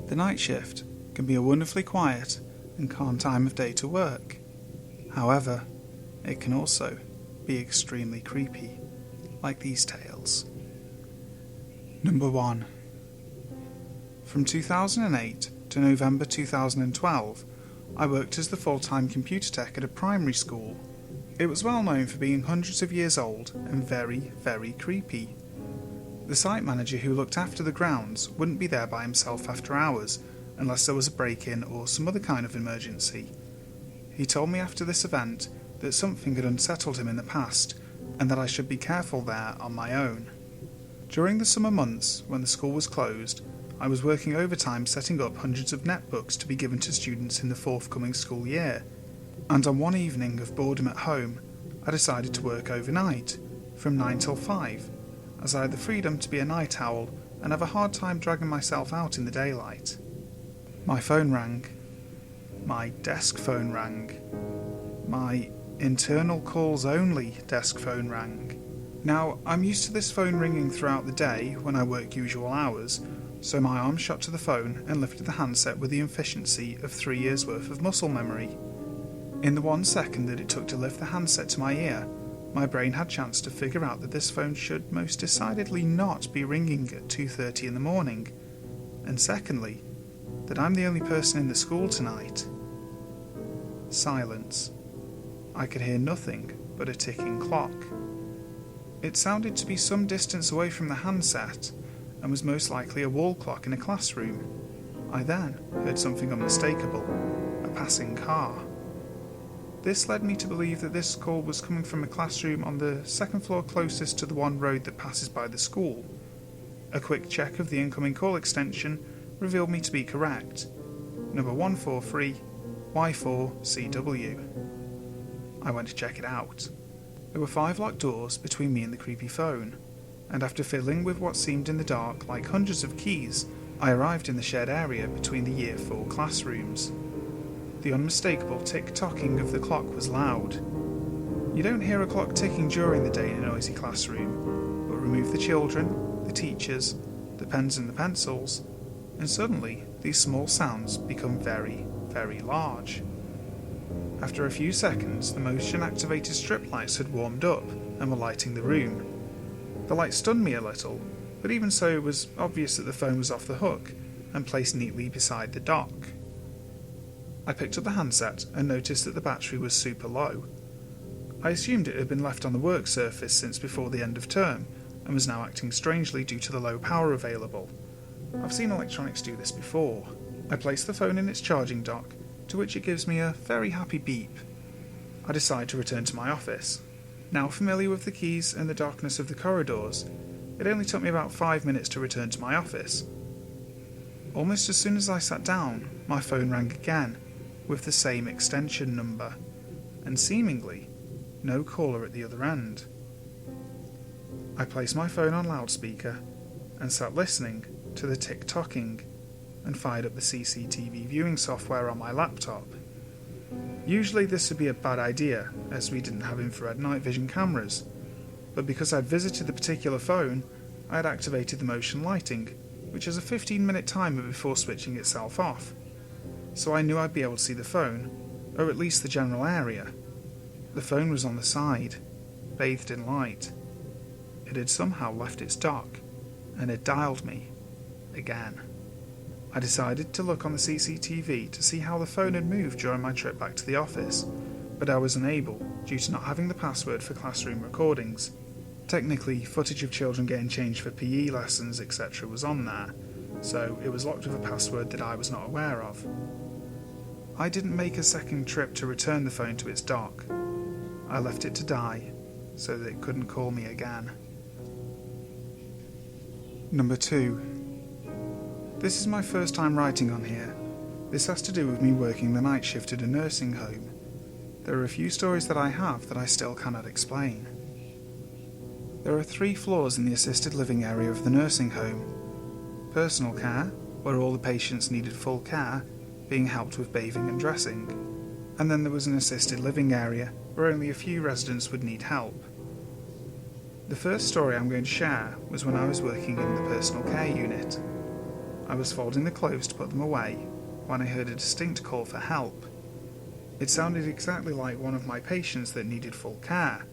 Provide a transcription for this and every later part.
The night shift can be a wonderfully quiet and calm time of day to work. However, it can also be extremely creepy, like these tales. Number 1. From 2008 to November 2012, I worked as the full-time computer tech at a primary school. It was well known for being hundreds of years old and very, very creepy. The site manager who looked after the grounds wouldn't be there by himself after hours unless there was a break-in or some other kind of emergency. He told me after this event that something had unsettled him in the past and that I should be careful there on my own. During the summer months, when the school was closed, I was working overtime setting up hundreds of netbooks to be given to students in the forthcoming school year, and on one evening of boredom at home, I decided to work overnight, from 9 till 5, as I had the freedom to be a night owl and have a hard time dragging myself out in the daylight. My phone rang. My desk phone rang. My internal calls only desk phone rang. Now, I'm used to this phone ringing throughout the day when I work usual hours, so my arm shot to the phone and lifted the handset with the efficiency of 3 years' worth of muscle memory. In the 1 second that it took to lift the handset to my ear, my brain had chance to figure out that this phone should most decidedly not be ringing at 2:30 in the morning, and secondly, that I'm the only person in the school tonight. Silence. I could hear nothing but a ticking clock. It sounded to be some distance away from the handset, and was most likely a wall clock in a classroom. I then heard something unmistakable, a passing car. This led me to believe that this call was coming from a classroom on the second floor closest to the one road that passes by the school. A quick check of the incoming call extension revealed me to be correct. Number 143, Y4CW. I went to check it out. There were 5 locked doors between me and the creepy phone, and after fiddling with what seemed in the dark like hundreds of keys, I arrived in the shared area between the Year 4 classrooms. The unmistakable tick-tocking of the clock was loud. You don't hear a clock ticking during the day in a noisy classroom, but remove the children, the teachers, the pens and the pencils, and suddenly these small sounds become very, very large. After a few seconds, the motion-activated strip lights had warmed up and were lighting the room. The light stunned me a little, but even so it was obvious that the phone was off the hook and placed neatly beside the dock. I picked up the handset and noticed that the battery was super low. I assumed it had been left on the work surface since before the end of term and was now acting strangely due to the low power available. I've seen electronics do this before. I placed the phone in its charging dock, to which it gives me a very happy beep. I decide to return to my office. Now familiar with the keys and the darkness of the corridors, it only took me about 5 minutes to return to my office. Almost as soon as I sat down, my phone rang again, with the same extension number, and seemingly no caller at the other end. I placed my phone on loudspeaker and sat listening to the tick-tocking and fired up the CCTV viewing software on my laptop. Usually this would be a bad idea, as we didn't have infrared night vision cameras, but because I'd visited the particular phone, I had activated the motion lighting, which has a 15-minute timer before switching itself off, so I knew I'd be able to see the phone, or at least the general area. The phone was on the side, bathed in light. It had somehow left its dock, and had dialed me again. I decided to look on the CCTV to see how the phone had moved during my trip back to the office, but I was unable due to not having the password for classroom recordings. Technically, footage of children getting changed for PE lessons, etc. was on there, so it was locked with a password that I was not aware of. I didn't make a second trip to return the phone to its dock. I left it to die, so that it couldn't call me again. Number 2. This is my first time writing on here. This has to do with me working the night shift at a nursing home. There are a few stories that I have that I still cannot explain. There are 3 floors in the assisted living area of the nursing home. Personal care, where all the patients needed full care, being helped with bathing and dressing. And then there was an assisted living area, where only a few residents would need help. The first story I'm going to share was when I was working in the personal care unit. I was folding the clothes to put them away when I heard a distinct call for help. It sounded exactly like one of my patients that needed full care.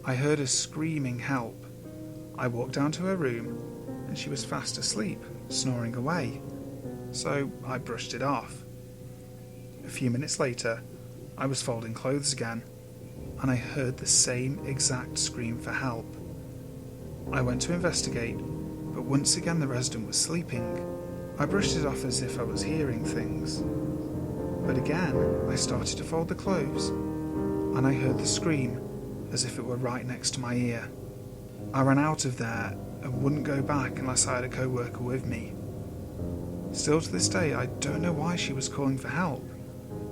I heard her screaming help. I walked down to her room, and she was fast asleep, snoring away, so I brushed it off. A few minutes later, I was folding clothes again, and I heard the same exact scream for help. I went to investigate, but once again the resident was sleeping. I brushed it off as if I was hearing things. But again, I started to fold the clothes, and I heard the scream as if it were right next to my ear. I ran out of there and wouldn't go back unless I had a co-worker with me. Still to this day, I don't know why she was calling for help,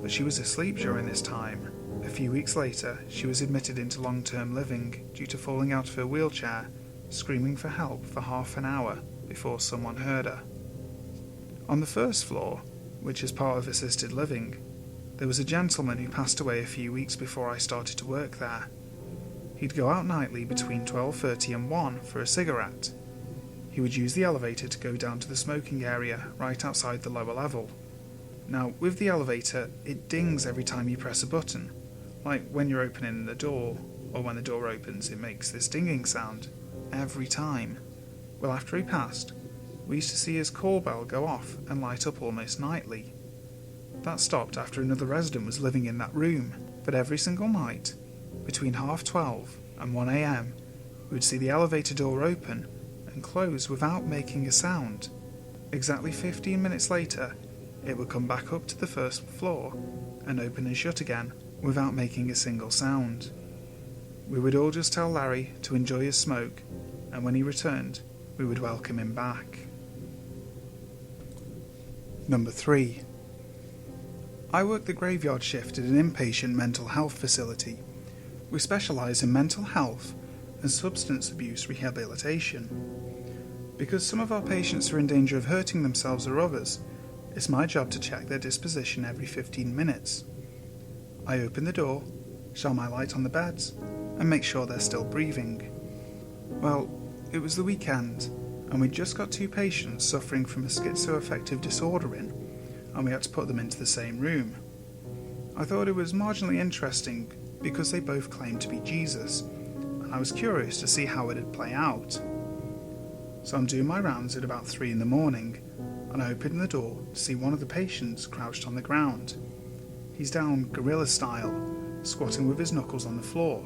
but she was asleep during this time. A few weeks later, she was admitted into long-term living due to falling out of her wheelchair, screaming for help for half an hour before someone heard her. On the first floor, which is part of assisted living, there was a gentleman who passed away a few weeks before I started to work there. He'd go out nightly between 12:30 and 1 for a cigarette. He would use the elevator to go down to the smoking area right outside the lower level. Now, with the elevator, it dings every time you press a button, like when you're opening the door, or when the door opens, it makes this dinging sound every time. Well, after he passed, we used to see his call bell go off and light up almost nightly. That stopped after another resident was living in that room, but every single night, between 12:30 and 1 a.m, we would see the elevator door open and close without making a sound. Exactly 15 minutes later, it would come back up to the first floor and open and shut again without making a single sound. We would all just tell Larry to enjoy his smoke, and when he returned, we would welcome him back. Number 3. I work the graveyard shift at an inpatient mental health facility. We specialise in mental health and substance abuse rehabilitation. Because some of our patients are in danger of hurting themselves or others, it's my job to check their disposition every 15 minutes. I open the door, shine my light on the beds, and make sure they're still breathing. Well, it was the weekend, and we'd just got 2 patients suffering from a schizoaffective disorder in, and we had to put them into the same room. I thought it was marginally interesting because they both claimed to be Jesus, and I was curious to see how it'd play out. So I'm doing my rounds at about 3 in the morning, and I open the door to see one of the patients crouched on the ground. He's down gorilla style, squatting with his knuckles on the floor.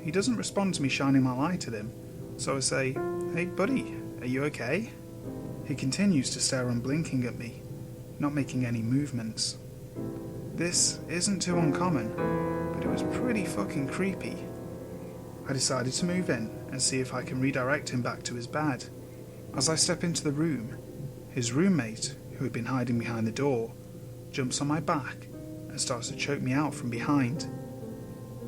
He doesn't respond to me shining my light at him, so I say, "Hey buddy, are you okay?" He continues to stare unblinking at me, not making any movements. This isn't too uncommon, but it was pretty fucking creepy. I decided to move in and see if I can redirect him back to his bed. As I step into the room, his roommate, who had been hiding behind the door, jumps on my back and starts to choke me out from behind.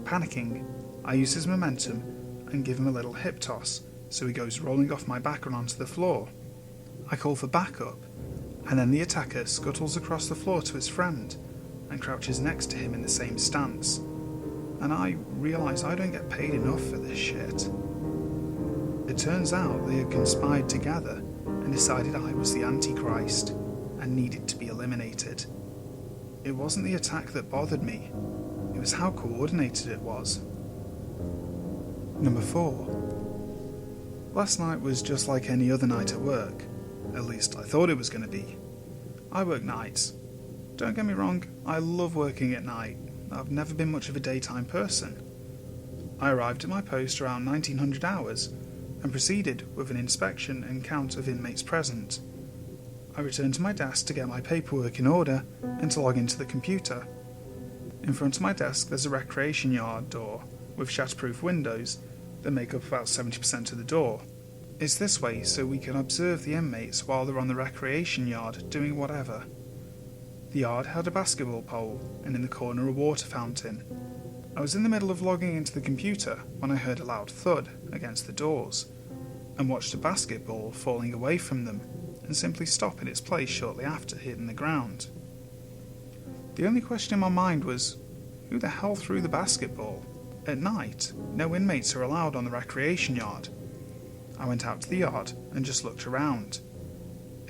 Panicking, I use his momentum and give him a little hip toss so he goes rolling off my back and onto the floor. I call for backup, and then the attacker scuttles across the floor to his friend and crouches next to him in the same stance. And I realise I don't get paid enough for this shit. It turns out they had conspired together and decided I was the Antichrist and needed to be eliminated. It wasn't the attack that bothered me, it was how coordinated it was. Number 4. Last night was just like any other night at work. At least I thought it was going to be. I work nights. Don't get me wrong, I love working at night. I've never been much of a daytime person. I arrived at my post around 1900 hours and proceeded with an inspection and count of inmates present. I returned to my desk to get my paperwork in order and to log into the computer. In front of my desk there's a recreation yard door with shatterproof windows that make up about 70% of the door. It's this way so we can observe the inmates while they're on the recreation yard doing whatever. The yard had a basketball pole and in the corner a water fountain. I was in the middle of logging into the computer when I heard a loud thud against the doors and watched a basketball falling away from them and simply stop in its place shortly after hitting the ground. The only question in my mind was, who the hell threw the basketball? At night, no inmates are allowed on the recreation yard. I went out to the yard and just looked around.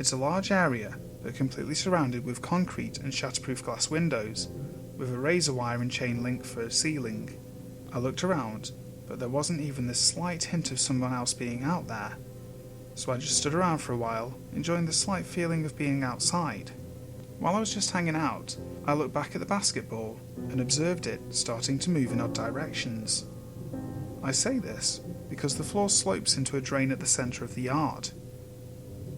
It's a large area, but completely surrounded with concrete and shatterproof glass windows, with a razor wire and chain link for a ceiling. I looked around, but there wasn't even the slight hint of someone else being out there, so I just stood around for a while, enjoying the slight feeling of being outside. While I was just hanging out, I looked back at the basketball and observed it starting to move in odd directions. I say this because the floor slopes into a drain at the centre of the yard.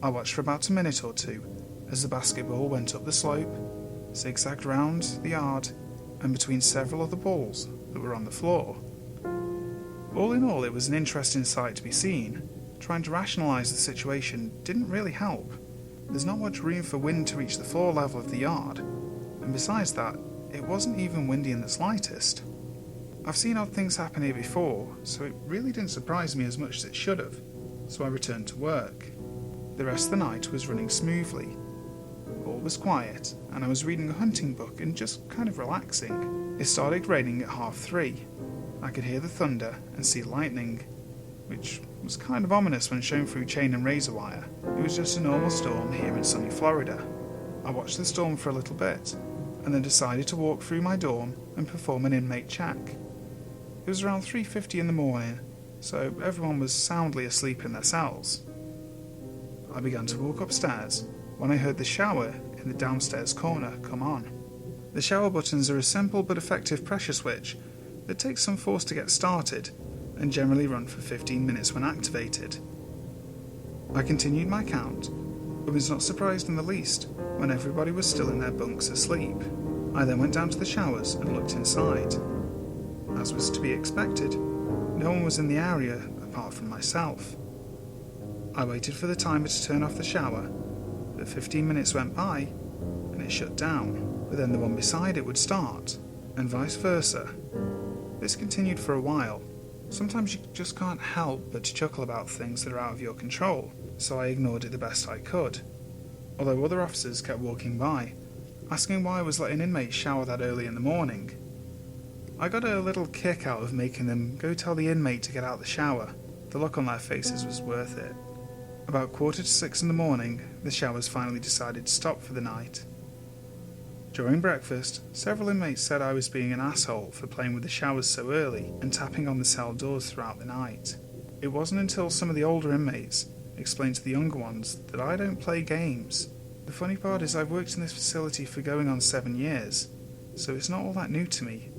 I watched for about a minute or two as the basketball went up the slope, zigzagged round the yard, and between several other balls that were on the floor. All in all, it was an interesting sight to be seen. Trying to rationalise the situation didn't really help. There's not much room for wind to reach the floor level of the yard, and besides that, it wasn't even windy in the slightest. I've seen odd things happen here before, so it really didn't surprise me as much as it should have, so I returned to work. The rest of the night was running smoothly. All was quiet, and I was reading a hunting book and just kind of relaxing. It started raining at 3:30. I could hear the thunder and see lightning, which was kind of ominous when shown through chain and razor wire. It was just a normal storm here in sunny Florida. I watched the storm for a little bit, and then decided to walk through my dorm and perform an inmate check. It was around 3:50 in the morning, so everyone was soundly asleep in their cells. I began to walk upstairs when I heard the shower in the downstairs corner come on. The shower buttons are a simple but effective pressure switch that takes some force to get started and generally run for 15 minutes when activated. I continued my count, but was not surprised in the least when everybody was still in their bunks asleep. I then went down to the showers and looked inside. As was to be expected, no one was in the area apart from myself. I waited for the timer to turn off the shower, but 15 minutes went by and it shut down, but then the one beside it would start, and vice versa. This continued for a while. Sometimes you just can't help but to chuckle about things that are out of your control, so I ignored it the best I could. Although other officers kept walking by, asking why I was letting inmates shower that early in the morning. I got a little kick out of making them go tell the inmate to get out the shower. The look on their faces was worth it. About 5:45 in the morning, the showers finally decided to stop for the night. During breakfast, several inmates said I was being an asshole for playing with the showers so early and tapping on the cell doors throughout the night. It wasn't until some of the older inmates explained to the younger ones that I don't play games. The funny part is I've worked in this facility for going on 7 years, so it's not all that new to me.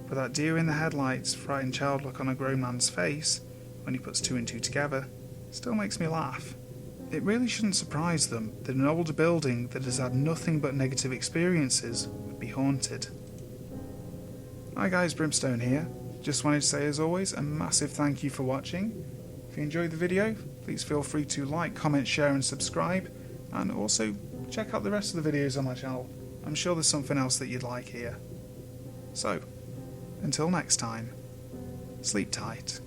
But that deer in the headlights, frightened child look on a grown man's face when he puts 2 and 2 together still makes me laugh. It really shouldn't surprise them that an older building that has had nothing but negative experiences would be haunted. Hi guys, Brimstone here. Just wanted to say as always a massive thank you for watching. If you enjoyed the video, please feel free to like, comment, share and subscribe, and also check out the rest of the videos on my channel. I'm sure there's something else that you'd like here. So, until next time, sleep tight.